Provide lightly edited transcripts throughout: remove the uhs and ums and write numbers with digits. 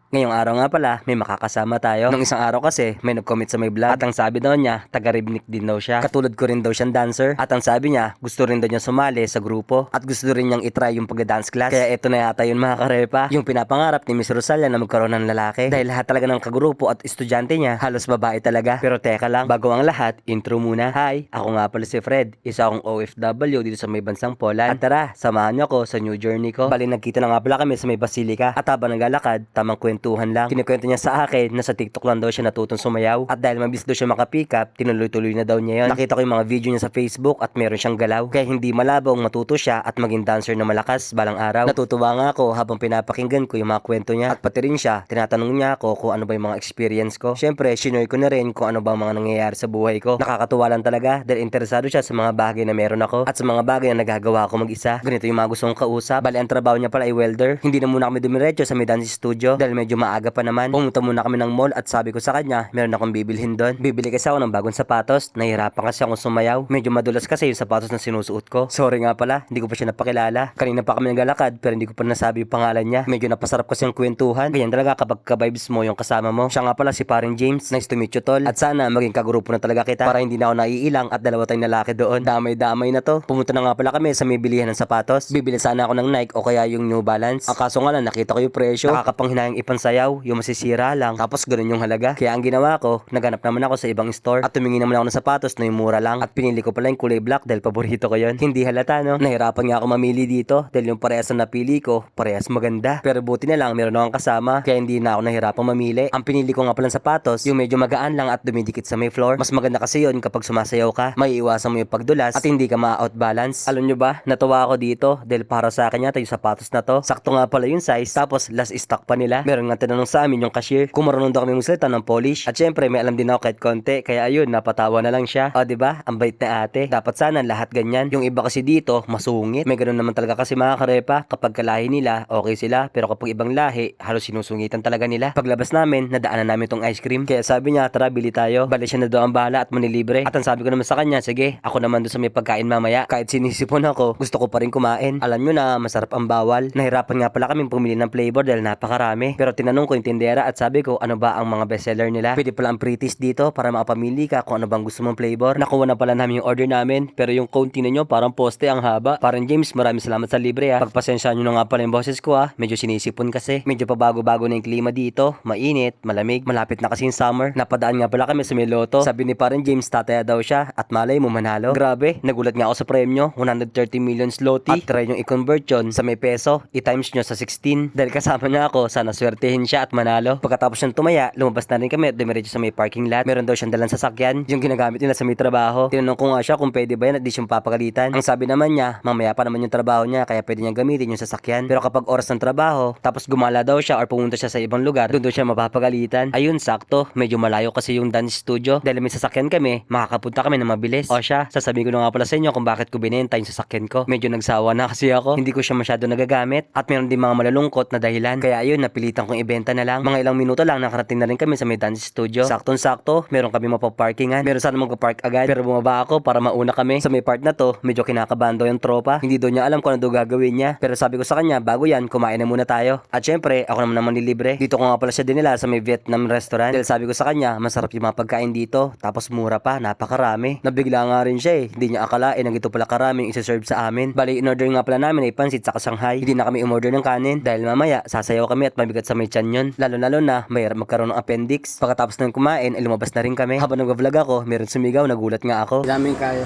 Ngayong araw nga pala, may makakasama tayo. Nung isang araw kasi, may nag-comment sa may vlog. At ang sabi daw niya, taga-Ribnik din daw siya. Katulad ko rin daw siyang dancer. At ang sabi niya, gusto rin daw niya sumali sa grupo. At gusto rin niyang itry yung pagda-dance class. Kaya eto na yata yun mga karepa. Yung pinapangarap ni Miss Rosalia na magkaroon ng lalaki. Dahil lahat talaga ng kagrupo at estudyante niya, halos babae talaga. Pero teka lang, bago ang lahat, intro muna. Hi, ako nga pala si Fred. Isa akong OFW dito sa may bansang Poland. At tara, samahan niyo ako sa new journey ko. Bali nagkita na nga pala kami sa may Basilica. At habang naglalakad, tamang kwentuhan lang. Kinikwento niya sa akin na sa TikTok lang daw siya natutong sumayaw. At dahil mabilis daw siya makapick up, tinuloy-tuloy na daw niya yon. Nakita ko yung mga video niya sa Facebook at meron siyang galaw. Kaya hindi malabong matuto siya at maging dancer na malakas balang araw. Natutuwa nga ako habang pinapakinggan ko yung mga kwento niya. At pati rin siya, tinatanong niya ako kung ano ba yung mga experience ko. Syempre, shinoy ko na rin kung ano ba mga nangyayari sa buhay ko. Nakakatuwa lang talaga dahil interesado siya sa mga bagay na meron ako at sa mga bagay na nagagawa ko mag-isa. Ganito yung mga gustong kausap. Bali, ang trabaho niya pala ay welder. Hindi na muna kami dumiretso sa may dance studio dahil medyo maaga pa naman. Pumunta muna kami ng mall at sabi ko sa kanya, meron akong bibilhin doon. Bibili kasi ako ng bagong sapatos. Nahihirapan kasi akong sumayaw. Medyo madulas kasi yung sapatos na sinusuot ko. Sorry nga pala, hindi ko pa siya napakilala. Kanina pa kami naglalakad pero hindi ko pa nasabi yung pangalan niya. Medyo napasarap kasi yung kwentuhan. Ganyan talaga kapag ka-vibes mo yung kasama mo. Siya nga pala si paring James. Nice to meet you tol. At sana maging kagrupo na talaga kita para hindi na ako naiilang at dalawa tayong lalaki doon. Damay-damay na to. Pumunta na nga pala kami sa may bilihan ng sapatos. Bibili sana ako ng Nike o kaya yung New Balance. Ang kaso nga lang nakita ko yung presyo. Nakakapanghinayang ipansayaw. Yung masisira lang. Tapos ganun yung halaga. Kaya ang ginawa ko, naghanap naman ako sa ibang store at tumingin naman ako ng sapatos na yung mura lang. At pinili ko pala yung kulay black dahil paborito ko yon. Hindi halata no. Nahirapan nga ako mamili dito dahil yung parehas na napili ko, parehas maganda. Pero buti na lang meron akong kasama kaya hindi na ako nahirapang mamili. Ang pinili ko nga pala sapatos, yung medyo magaan lang at dumidikit sa may floor. Mas maganda kasi yon kapag sumasayaw ka. Maiiwasan mo yung pagdulas at hindi ka ma-outbalance. Alam nyo ba, natuwa ako dito dahil para sa akin yata yung sapatos na to. Sakto nga pala yung size tapos last stock pa nila. Meron nga tinanong sa amin yung cashier kung marunong daw kami magsalita ng Polish. At syempre may alam din ako kahit konti kaya ayun napatawa na lang siya. O diba? Ang bait na ate. Dapat sana lahat ganyan. Yung iba kasi dito masungit. May ganun naman talaga kasi mga karepa. Kapag kalahi nila okay sila pero kapag ibang lahi halos sinusungitan talaga nila. Paglabas namin nadaanan namin tong ice cream. Kaya sabi niya tara bili tayo. Bali siya na daw ang bahala at manilibre. At ang sabi ko naman sa kanya sige ako naman doon sa may pagkain mamaya. Kahit sinisipon ako gusto ko pa rin kumain. Alam nyo na masarap ang bawal. Nahirapan nga pala kaming pumili ng flavor dahil napakarami. Pero tinanong ko yung tindera at sabi ko ano ba ang mga bestseller nila. Pwede pala ang pretties dito para makapamili ka kung ano bang gusto mong flavor. Nakuha na pala namin yung order namin pero yung cone tingnan nyo parang poste ang haba. Parang James maraming salamat sa libre ha. Pagpasensya nyo na nga pala yung boses ko ha. Medyo sinisipon kasi. Medyo pabago-bago na yung klima dito. Mainit, malamig. Malapit na kasi yung summer. Napadaan nga pala kami sa may loto. Sabi ni parang James tataya daw siya at malay mo manalo. Grabe, nagulat nga ako sa premyo. 130 million zloty. At try yung i-convert yun sa may peso. I-times nyo sa 16. Dahil kasama niya ako, sana swertehin siya at manalo. Pagkatapos niyang tumaya, lumabas na rin kami at dumiretso sa may parking lot. Meron daw siyang dalang sasakyan. Yung ginagamit nila sa may trabaho. Tinanong ko nga siya kung pwede ba yan at di siyang papagalitan. Ang sabi naman niya, mamaya pa naman yung trabaho niya kaya pwede niyang gamitin yung sasakyan. Pero kapag oras ng trabaho, tapos gumala daw siya or pumunta siya sa ibang lugar, doon daw siya mapapagalitan. Ayun, sakto. Medyo malayo kasi yung dance studio. Dahil may sasakyan kami, makakapunta kami na mabilis. O siya, sasabihin ko na nga pala sa inyo kung bakit ko binenta yung sasakyan ko. Medyo nagsawa na kasi ako. Hindi ko siya masyado nagagamit at meron din mga malalungkot na dahilan. Kaya ayun, napilitan kong ibenta na lang. Mga ilang minuto lang nakarating na rin kami sa may dance studio. Saktong-sakto, meron kami mapaparkingan. Meron sana magpa-park agad pero bumaba ako para mauna kami. Sa may part na to, medyo kinakabahan daw yung tropa. Hindi daw niya alam kung ano daw gagawin niya. Pero sabi ko sa kanya, bago yan, kumain na muna tayo. At syempre, ako naman nililibre. Dito ko nga pala siya dinila sa may Vietnam restaurant. Dahil sabi ko sa kanya, masarap yung mga pagkain dito. Tapos mura pa, napakarami. Nabigla nga rin siya eh. Hindi niya akalain na ito pala karaming isa-serve sa amin. Bali, in-order nga pala namin ay pansit sa Shanghai. Hindi na kami umorder ng kanin dahil mamaya sasayaw kami at mabigat sa may tiyan yun. Lalo na may magkaroon ng appendix. Pagkatapos ng kumain ay lumabas na rin kami. Habang nag-vlog ako, meron sumigaw, nagulat nga ako. Daming kaya.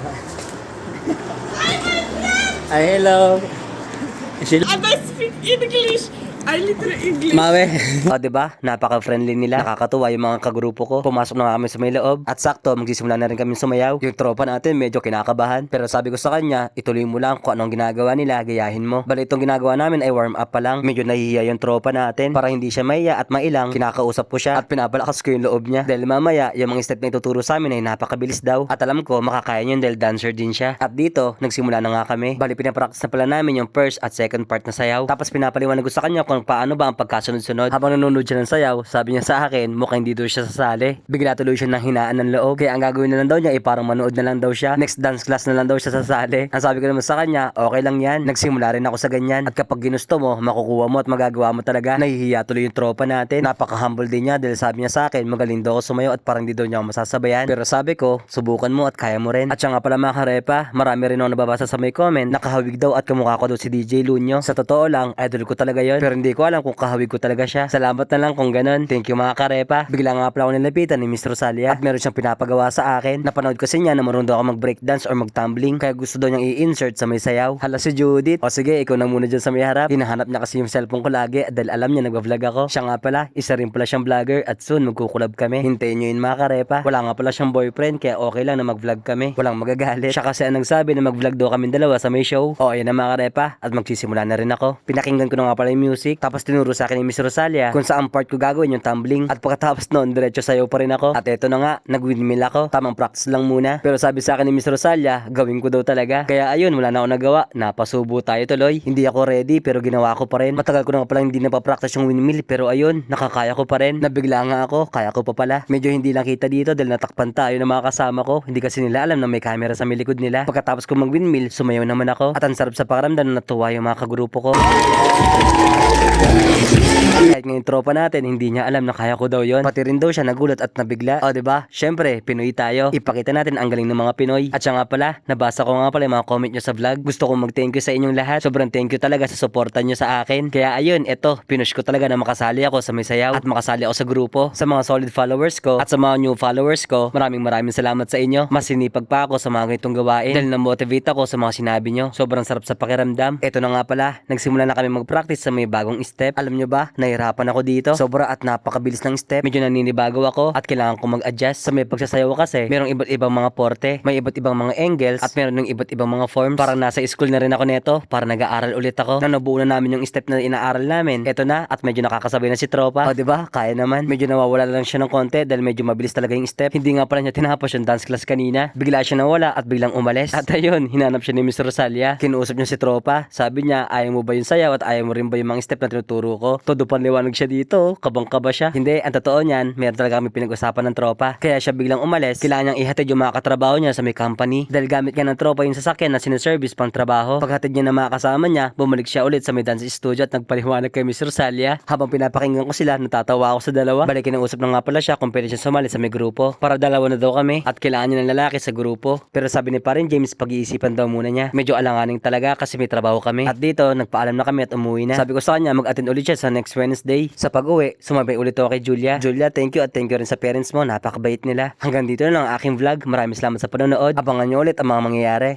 Ay, hello. I don't speak English. I literally English. Mawe. O, diba? Napaka-friendly nila. Nakakatuwa yung mga kagrupo ko. Pumasok na kami sa may loob. At sakto, magsisimula na rin kami sumayaw. Yung tropa natin, medyo kinakabahan. Pero sabi ko sa kanya, ituloy mo lang kung anong ginagawa nila, gayahin mo. Bali, itong ginagawa namin ay warm up pa lang. Medyo nahihiya yung tropa natin. Para hindi siya mahiya at mailang, kinakausap ko siya at pinapalakas ko yung loob niya. Dahil mamaya, yung mga step na ituturo sa amin ay napakabilis daw. At alam ko, makakaya yun dahil dancer din siya. At dito, nagsimula na nga kami. Bali, pinapractice na pala namin yung first at second part na sayaw. Tapos pinapaliwanag ko sa kanya kung kung paano ba ang pagkasunod-sunod. Habang nanonood siya ng sayaw, sabi niya sa akin, mukhang hindi daw siya sasali. Bigla tuloy siya ng hinaan ng loob. Kaya ang gagawin na lang daw niya, parang manood na lang daw siya. Next dance class na lang daw siya sasali. Ang sabi ko naman sa kanya, okay lang yan. Nagsimula rin ako sa ganyan. At kapag ginusto mo, makukuha mo at magagawa mo talaga. Nahihiya tuloy yung tropa natin. Napaka-humble din niya dahil sabi niya sa akin, magaling daw ako sumayaw at parang di daw niya ako masasabayan. Pero sabi ko, subukan mo at kaya mo rin. At siya nga pala mga karepa, marami rin ako nababasa sa may comment, nakahawig daw at kamukha ko daw si DJ Lunyo. Sa totoo lang, idol ko talaga yon. Pero hindi ko alam kung kahawig ko talaga siya. Salamat na lang kung ganun. Thank you mga karepa. Bigla nga pala ako nilapitan ni Mr. Rosalia at meron siyang pinapagawa sa akin. Napanood kasi niya na marunong daw ako mag-breakdance or mag-tumbling. Kaya gusto daw niyang i-insert sa may sayaw. Hala si Judith. O sige, ikaw na muna dyan sa may harap. Hinahanap niya kasi yung cellphone ko lagi dahil alam niya nagva-vlog ako. Siya nga pala, isa rin pala siyang vlogger at soon magkukulab kami. Hintayin niyo yun mga karepa. Wala nga pala siyang boyfriend kaya okay lang na mag-vlog kami. Walang magagalit. Siya kasi ang nagsabi na mag-vlog daw kami dalawa sa may show. O ayan na mga karepa at magsisimula na rin ako. Pinakinggan ko na nga pala yung music tapos tinuro sa akin ni Miss Rosalia kung saan part ko gagawin yung tumbling. At pagkatapos noon, diretso sayaw pa rin ako. At eto na nga, nag-windmill ako. Tamang practice lang muna. Pero sabi sa akin ni Miss Rosalia, gawin ko daw talaga. Kaya ayun, wala na ako nagawa. Napasubo tayo tuloy. Hindi ako ready pero ginawa ko pa rin. Matagal ko na nga pala hindi napapractice yung windmill pero ayun, nakakaya ko pa rin. Nabigla nga ako, kaya ko pa pala. Medyo hindi lang kita dito dahil natakpan tayo ng mga kasama ko. Hindi kasi nila alam na may camera sa may likod nila. Pagkatapos ko mag-windmill, sumayaw naman ako. At ang sarap sa pakiramdam na natuwa yung mga kagrupo ko. Kahit ngayon tropa natin, hindi niya alam na kaya ko daw yon. Pati rin daw siya nagulat at nabigla. O diba? Syempre, Pinoy tayo. Ipakita natin ang galing ng mga Pinoy. At siya nga pala, nabasa ko nga pala yung mga comment nyo sa vlog. Gusto kong mag-thank you sa inyong lahat. Sobrang thank you talaga sa suporta nyo sa akin. Kaya ayun, eto, pinush ko talaga na makasali ako sa may sayaw at makasali ako sa grupo. Sa mga solid followers ko at sa mga new followers ko, maraming salamat sa inyo. Mas sinipag pa ako sa mga ganitong gawain dahil na-motivate ako sa mga sinabi nyo. Sobrang sarap sa pakiramdam. Eto na nga pala, nagsimula na kami mag-practice sa may bagong step. Alam nyo ba, nahirapan ako dito. Sobra at napakabilis ng step. Medyo naninibago ako at kailangan ko mag-adjust. Sa may pagsasayaw kasi, merong iba't ibang mga porte, may iba't ibang mga angles at meron ng iba't ibang mga forms. Parang nasa school na rin ako neto, para nag-aaral ulit ako. Na nabuo na namin yung step na inaaral namin. Eto na at medyo nakakasabay na si tropa. O diba? Kaya naman. Medyo nawawala lang siya ng konti dahil medyo mabilis talaga yung step. Hindi nga pala niya tinapos yung dance class kanina. Bigla siya nawala at biglang umalis. At ayun, hinanap siya ni Miss Rosalia. Kinuusap niya si tropa. Sabi niya, ayaw mo ba yung sayaw at ayaw mo rin ba yung mga step na tinuturo ko? Todo panliwanag siya dito. Kabang-kaba siya. Hindi, ang totoo niyan, meron talaga kami pinag-usapan ng tropa. Kaya siya biglang umalis. Kailangan niyang ihatid yung mga katrabaho niya sa may company. Dahil gamit nga ng tropa yung sasakyan na sinaservice pang trabaho. Paghatid niya ng mga kasama niya, bumalik siya ulit sa may dance studio at nagpaliwanag kay Miss Rosalia. Habang pinapakinggan ko sila, natatawa ako sa dalawa. Balikin ang usap na nga pala siya kung pwede siya sumali sa may grupo. Para dalawa na daw kami at kailangan niya ng lalaki sa grupo. Pero sabi ni parin James, pag-iisipan daw muna niya. Medyo alanganing talaga kasi may trabaho kami. At dito, nagpaalam na kami at umuwi na. Sabi ko sa kanya, mag-attend ulit siya sa next Wednesday. Sa pag-uwi, sumabay ulit ako kay Julia. Julia, thank you at thank you rin sa parents mo. Napakabait nila. Hanggang dito na lang ang aking vlog. Maraming salamat sa panonood. Abangan niyo ulit ang mga mangyayari.